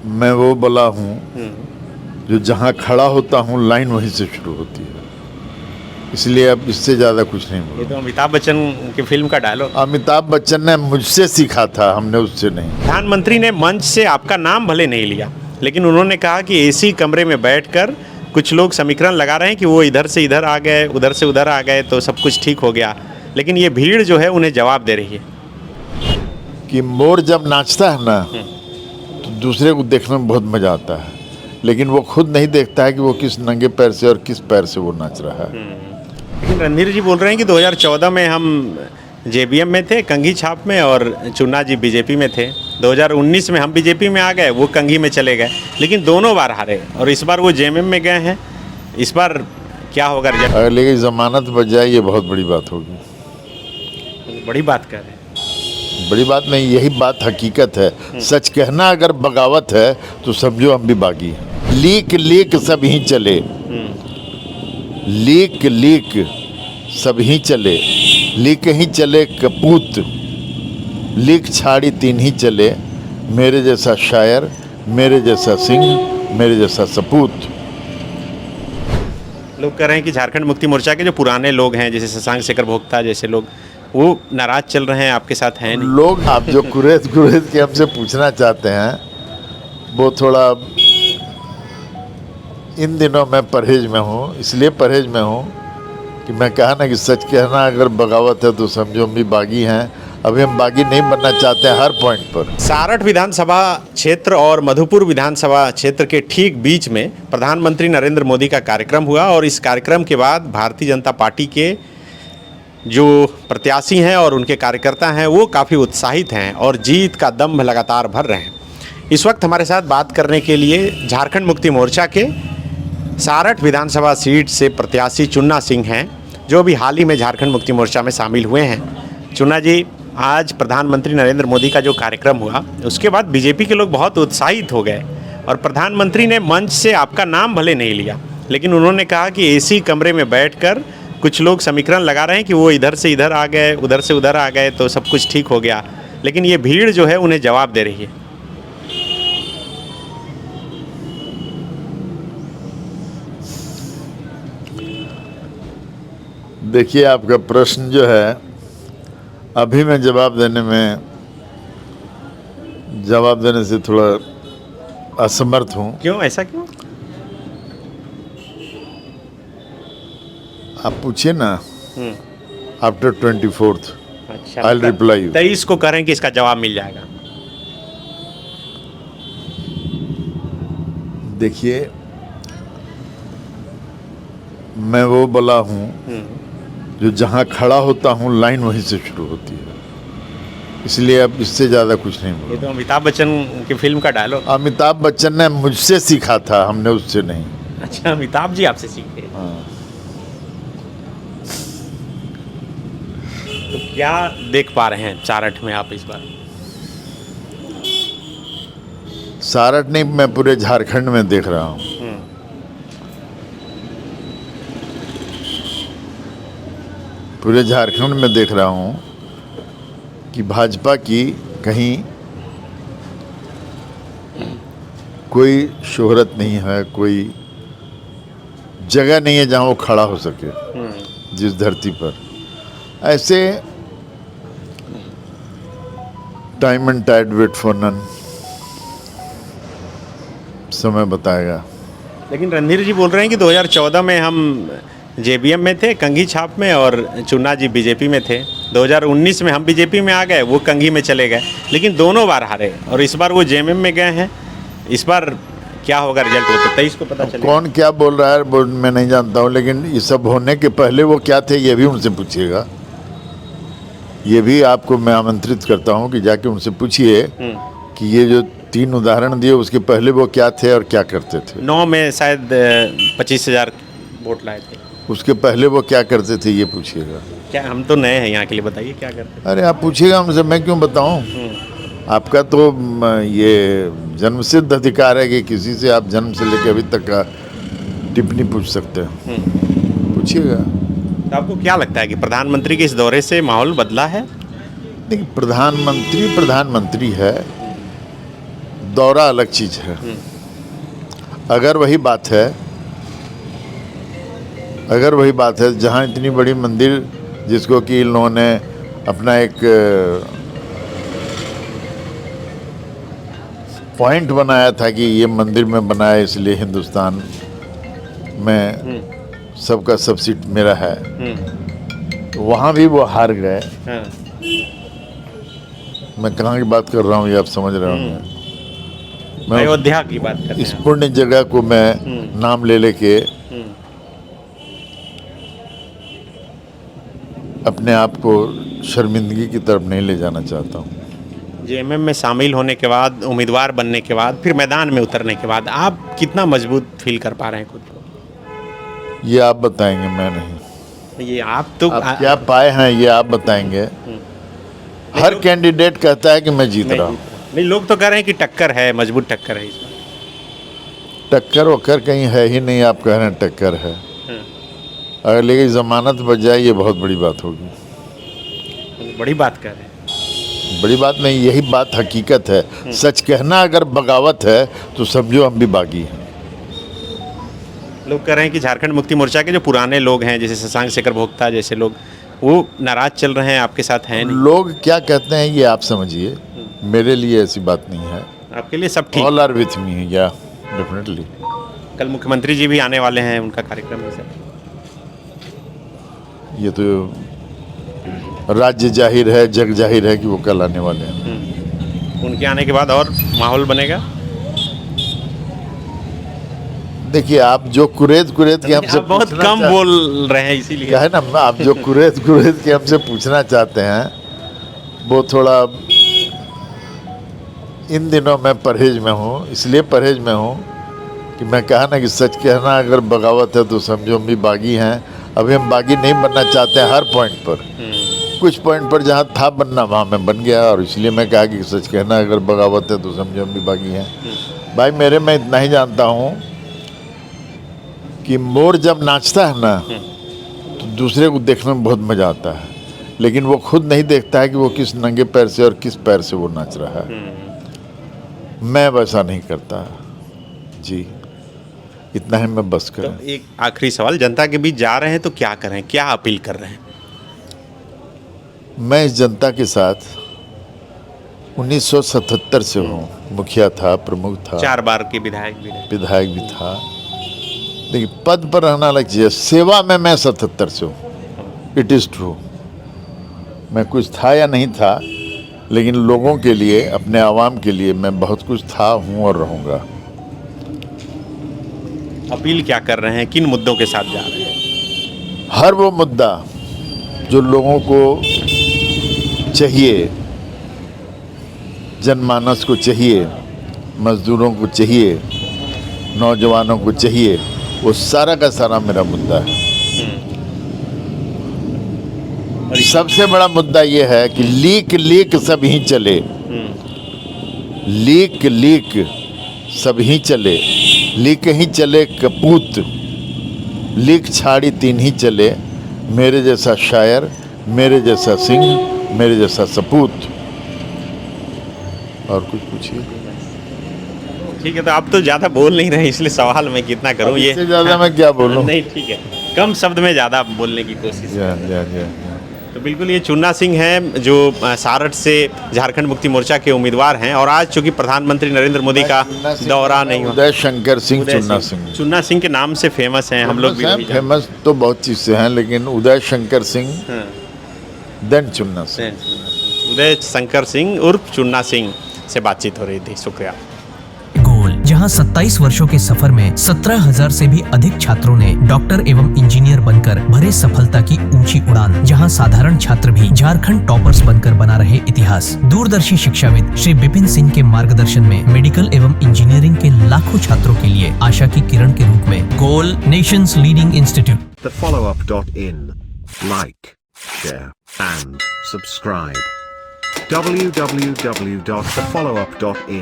मैं वो बला हूँ जो जहाँ खड़ा होता हूँ लाइन वहीं से शुरू होती है, इसलिए अब इससे ज़्यादा कुछ नहीं ये बोलूँ। तो अमिताभ बच्चन की फिल्म का डायलॉग। अमिताभ बच्चन ने मुझसे सीखा था, हमने उससे नहीं। प्रधानमंत्री ने मंच से आपका नाम भले नहीं लिया, लेकिन उन्होंने कहा कि एसी कमरे में बैठकर कुछ लोग समीकरण लगा रहे हैं कि वो इधर से इधर आ गए, उधर से उधर आ गए तो सब कुछ ठीक हो गया, लेकिन ये भीड़ जो है उन्हें जवाब दे रही है। कि मोर जब नाचता है ना तो दूसरे को देखने में बहुत मज़ा आता है, लेकिन वो खुद नहीं देखता है कि वो किस नंगे पैर से और किस पैर से वो नाच रहा है। लेकिन रणधीर जी बोल रहे हैं कि 2014 में हम जेबीएम में थे, कंघी छाप में, और चुन्ना जी बीजेपी में थे। 2019 में हम बीजेपी में आ गए, वो कंघी में चले गए, लेकिन दोनों बार हारे, और इस बार वो जेएमएम में गए हैं। इस बार क्या होगा रिजल्ट? अगर लेकिन जमानत बच जाए ये बहुत बड़ी बात होगी। बड़ी बात कर रहे हैं। बड़ी बात नहीं, यही बात हकीकत है। सच कहना अगर बगावत है तो समझो हम भी बागी हैं। लीक लीक सब ही चले, लीक लीक सब ही चले, लीक ही चले कपूत, लीक छाड़ी तीन ही चले, मेरे जैसा शायर, मेरे जैसा सिंह, मेरे जैसा सपूत। लोग कह रहे हैं कि झारखंड मुक्ति मोर्चा के जो पुराने लोग हैं, जैसे शशांक शेखर भोक्ता जैसे लोग, वो नाराज चल रहे हैं, आपके साथ हैं नहीं। लोग आप जो कुरेद कुरेद के हमसे पूछना चाहते हैं वो थोड़ा, इन दिनों मैं परहेज में हूँ, इसलिए परहेज में हूँ कि मैं कहा ना कि सच कहना अगर बगावत है तो समझो हम भी बागी हैं। अभी हम बागी नहीं बनना चाहते हैं हर पॉइंट पर। सारठ विधानसभा क्षेत्र और मधुपुर विधानसभा क्षेत्र के ठीक बीच में प्रधानमंत्री नरेंद्र मोदी का कार्यक्रम हुआ, और इस कार्यक्रम के बाद भारतीय जनता पार्टी के जो प्रत्याशी हैं और उनके कार्यकर्ता हैं वो काफ़ी उत्साहित हैं और जीत का दम्भ लगातार भर रहे हैं। इस वक्त हमारे साथ बात करने के लिए झारखंड मुक्ति मोर्चा के सारठ विधानसभा सीट से प्रत्याशी चुन्ना सिंह हैं, जो अभी हाल ही में झारखंड मुक्ति मोर्चा में शामिल हुए हैं। चुन्ना जी, आज प्रधानमंत्री नरेंद्र मोदी का जो कार्यक्रम हुआ उसके बाद बीजेपी के लोग बहुत उत्साहित हो गए, और प्रधानमंत्री ने मंच से आपका नाम भले नहीं लिया, लेकिन उन्होंने कहा कि एसी कमरे में बैठकर कुछ लोग समीकरण लगा रहे हैं कि वो इधर से इधर आ गए, उधर से उधर आ गए तो सब कुछ ठीक हो गया, लेकिन ये भीड़ जो है उन्हें जवाब दे रही है। देखिए, आपका प्रश्न जो है अभी मैं जवाब देने से थोड़ा असमर्थ हूँ। क्यों, ऐसा क्यों? आप पूछिए ना, आफ्टर 24th अच्छा, I'll reply you. 23 को करें कि इसका जवाब मिल जाएगा। देखिए, मैं वो बला हूँ जो जहाँ खड़ा होता हूँ लाइन वहीं से शुरू होती है, इसलिए अब इससे ज़्यादा कुछ नहीं ये बोलूँ। तो अमिताभ बच्चन की फिल्म का डायलॉग। अमिताभ बच्चन ने मुझसे सीखा था, हमने उससे नहीं। अच्छा, अमिताभ जी आपसे सीखे। हाँ। तो क्या देख पा रहे हैं सारठ में आप इस बार? सारठ नहीं, मैं पूरे झारखंड में देख रहा हूँ। पूरे झारखंड में देख रहा हूँ कि भाजपा की कहीं कोई शोहरत नहीं है, कोई जगह नहीं है जहाँ वो खड़ा हो सके जिस धरती पर। ऐसे time and tide wait for none, समय बताएगा। लेकिन रणधीर जी बोल रहे हैं कि 2014 में हम जेबीएम में थे, कंघी छाप में, और चुन्ना जी बीजेपी में थे। 2019 में हम बीजेपी में आ गए, वो कंघी में चले गए, लेकिन दोनों बार हारे, और इस बार वो जेएमएम में गए हैं। इस बार क्या होगा रिजल्ट? वो तो 23 को पता चलेगा। कौन क्या बोल रहा है वो मैं नहीं जानता हूँ, लेकिन ये सब होने के पहले वो क्या थे ये भी उनसे पूछिएगा। ये भी आपको मैं आमंत्रित करता हूँ कि जाके उनसे पूछिए कि ये जो 3 उदाहरण दिए उसके पहले वो क्या थे और क्या करते थे। 9 में शायद 25,000 वोट लाए थे। उसके पहले वो क्या करते थे ये पूछिएगा। क्या, हम तो नए हैं यहाँ के लिए, बताइए क्या करते हैं? अरे आप पूछिएगा हमसे, मैं क्यों बताऊँ। आपका तो ये जन्मसिद्ध अधिकार है कि किसी से आप जन्म से लेकर अभी तक का टिप्पणी पूछ सकते हैं, पूछिएगा। तो आपको क्या लगता है कि प्रधानमंत्री के इस दौरे से माहौल बदला है? देखिए, प्रधानमंत्री है, दौरा अलग चीज है। अगर वही बात है जहाँ इतनी बड़ी मंदिर जिसको कि इन लोगों ने अपना एक पॉइंट बनाया था कि ये मंदिर में बनाया इसलिए हिंदुस्तान में सबका सब सीट मेरा है, तो वहाँ भी वो हार गए। हाँ। मैं कहाँ की बात कर रहा हूँ ये आप समझ रहे होंगे। मैं अयोध्या की बात करते इस हैं। पुण्य जगह को मैं नाम ले लेके अपने आप को शर्मिंदगी की तरफ नहीं ले जाना चाहता हूँ। जेएमएम में शामिल होने के बाद, उम्मीदवार बनने के बाद, फिर मैदान में उतरने के बाद आप कितना मजबूत फील कर पा रहे हैं खुद को? ये आप बताएंगे, मैं नहीं। ये आप तो आप क्या पाए हैं ये आप बताएंगे। हर कैंडिडेट कहता है कि मैं जीत रहा हूँ। नहीं, लोग तो कह रहे हैं कि टक्कर है, मजबूत टक्कर है इसमें। टक्कर वक्कर कहीं है ही नहीं, आप कह रहे हैं टक्कर है। अगर लेकिन जमानत बच जाए ये बहुत बड़ी बात होगी। बड़ी बात कह रहे हैं। बड़ी बात नहीं, यही बात हकीकत है। सच कहना अगर बगावत है तो समझो हम भी बागी हैं। लोग कह रहे हैं कि झारखंड मुक्ति मोर्चा के जो पुराने लोग हैं, जैसे शशांक शेखर भोक्ता जैसे लोग, वो नाराज चल रहे हैं, आपके साथ हैं नहीं? लोग क्या कहते हैं ये आप समझिए, मेरे लिए ऐसी बात नहीं है। आपके लिए सब ठीक? ऑल आर विथ मी, या डेफिनेटली। कल मुख्यमंत्री जी भी आने वाले हैं, उनका कार्यक्रम है सर। ये तो राज्य जाहिर है, जग जाहिर है कि वो कल आने वाले हैं। उनके आने के बाद और माहौल बनेगा। देखिए, आप जो कुरेद के हमसे आप बहुत पूछना कम बोल रहे हैं, इसीलिए क्या है ना, आप जो कुरेद के हमसे पूछना चाहते हैं वो थोड़ा इन दिनों मैं परहेज में हूँ। इसलिए परहेज में हूँ कि मैं कहा ना कि सच कहना अगर बगावत है तो समझो हम भी बागी हैं। अभी हम बागी नहीं बनना चाहते हैं हर पॉइंट पर। कुछ पॉइंट पर जहाँ था बनना वहाँ मैं बन गया, और इसलिए मैं कहा कि सच कहना अगर बगावत है तो समझो हम भी बागी हैं। भाई मेरे, मैं इतना ही जानता हूँ कि मोर जब नाचता है ना तो दूसरे को देखने में बहुत मज़ा आता है, लेकिन वो खुद नहीं देखता है कि वो किस नंगे पैर से और किस पैर से वो नाच रहा है। मैं वैसा नहीं करता जी। इतना ही मैं बस करें। तो एक आखिरी सवाल, जनता के बीच जा रहे हैं तो क्या करें, क्या अपील कर रहे हैं? मैं इस जनता के साथ 1977 से हूँ। मुखिया था, प्रमुख था, 4 बार के विधायक भी था। देखिए, पद पर रहना अलग चीज़ है, सेवा में मैं 77 से हूँ। It is true. मैं कुछ था या नहीं था, लेकिन लोगों के लिए, अपने आवाम के लिए मैं बहुत कुछ था, हूँ और रहूँगा। अपील क्या कर रहे हैं, किन मुद्दों के साथ जा रहे हैं? हर वो मुद्दा जो लोगों को चाहिए, जनमानस को चाहिए, मजदूरों को चाहिए, नौजवानों को चाहिए, वो सारा का सारा मेरा मुद्दा है। सबसे बड़ा मुद्दा ये है कि लीक सब ही चले, लीक सब ही चले, लीक ही चले कपूत, लीक छाड़ी तीन ही चले, मेरे जैसा शायर, मेरे जैसा सिंह, मेरे जैसा सपूत। और कुछ पूछिए। ठीक है, तो आप तो ज़्यादा बोल नहीं रहे, इसलिए सवाल मैं कितना करूं, ये इससे ज़्यादा मैं क्या बोलूं? नहीं, ठीक है, कम शब्द में ज़्यादा बोलने की कोशिश। या। तो बिल्कुल, ये चुन्ना सिंह हैं जो सारठ से झारखंड मुक्ति मोर्चा के उम्मीदवार हैं, और आज चूंकि प्रधानमंत्री नरेंद्र मोदी का दौरा नहीं हुआ। उदय शंकर सिंह, चुन्ना सिंह के नाम से फेमस हैं, हम लोग भी फेमस तो बहुत चीज़ से हैं, लेकिन उदय शंकर सिंह देन चुन्ना सिंह। उदय शंकर सिंह उर्फ चुन्ना सिंह से बातचीत हो रही थी। शुक्रिया। जहां 27 वर्षों के सफर में 17,000 से भी अधिक छात्रों ने डॉक्टर एवं इंजीनियर बनकर भरे सफलता की ऊंची उड़ान, जहां साधारण छात्र भी झारखंड टॉपर्स बनकर बना रहे इतिहास। दूरदर्शी शिक्षाविद श्री विपिन सिंह के मार्गदर्शन में मेडिकल एवं इंजीनियरिंग के लाखों छात्रों के लिए आशा की किरण के रूप में गोल, nations leading institute. TheFollowUp.in. Like, share and subscribe. www.thefollowup.in